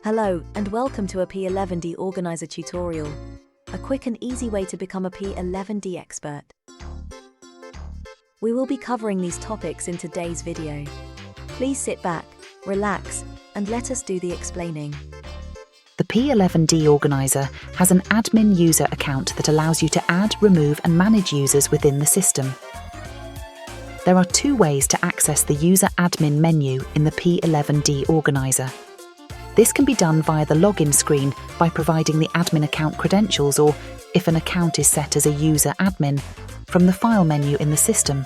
Hello, and welcome to a P11D Organiser tutorial, a quick and easy way to become a P11D expert. We will be covering these topics in today's video. Please sit back, relax, and let us do the explaining. The P11D Organiser has an admin user account that allows you to add, remove, and manage users within the system. There are two ways to access the user admin menu in the P11D Organiser. This can be done via the login screen by providing the admin account credentials, or, if an account is set as a user admin, from the file menu in the system.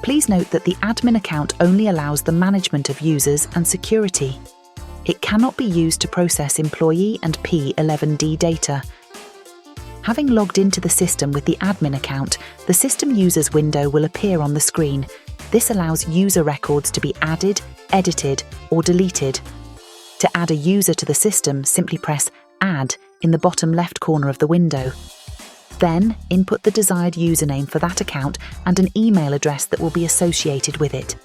Please note that the admin account only allows the management of users and security. It cannot be used to process employee and P11D data. Having logged into the system with the admin account, the System Users window will appear on the screen. This allows user records to be added, edited, or deleted. To add a user to the system, simply press Add in the bottom left corner of the window. Then, input the desired username for that account and an email address that will be associated with it.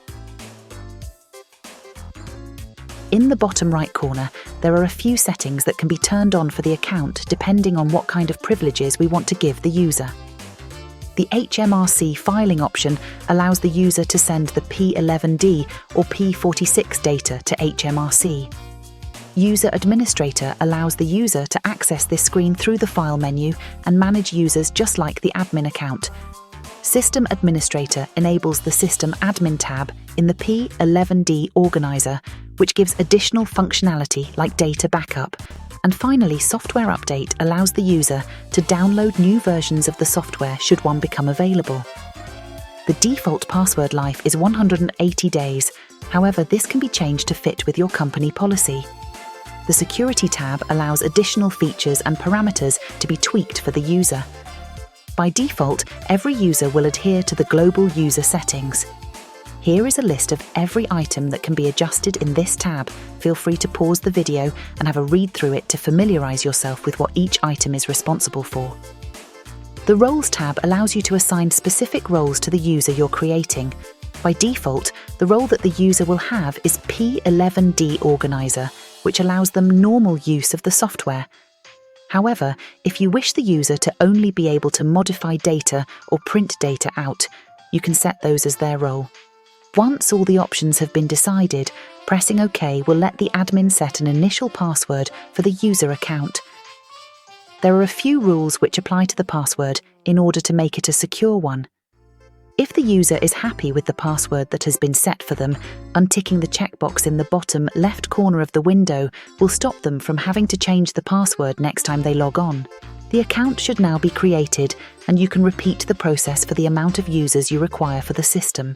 In the bottom right corner, there are a few settings that can be turned on for the account depending on what kind of privileges we want to give the user. The HMRC filing option allows the user to send the P11D or P46 data to HMRC. User Administrator allows the user to access this screen through the file menu and manage users just like the admin account. System Administrator enables the System Admin tab in the P11D Organiser, which gives additional functionality like data backup. And finally, Software Update allows the user to download new versions of the software should one become available. The default password life is 180 days. However, this can be changed to fit with your company policy. The Security tab allows additional features and parameters to be tweaked for the user. By default, every user will adhere to the global user settings. Here is a list of every item that can be adjusted in this tab. Feel free to pause the video and have a read through it to familiarize yourself with what each item is responsible for. The Roles tab allows you to assign specific roles to the user you're creating. By default, the role that the user will have is P11D Organiser, which allows them normal use of the software. However, if you wish the user to only be able to modify data or print data out, you can set those as their role. Once all the options have been decided, pressing OK will let the admin set an initial password for the user account. There are a few rules which apply to the password in order to make it a secure one. If the user is happy with the password that has been set for them, unticking the checkbox in the bottom left corner of the window will stop them from having to change the password next time they log on. The account should now be created, and you can repeat the process for the amount of users you require for the system.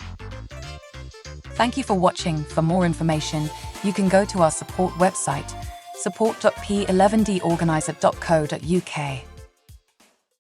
Thank you for watching. For more information, you can go to our support website, support.p11dorganiser.co.uk.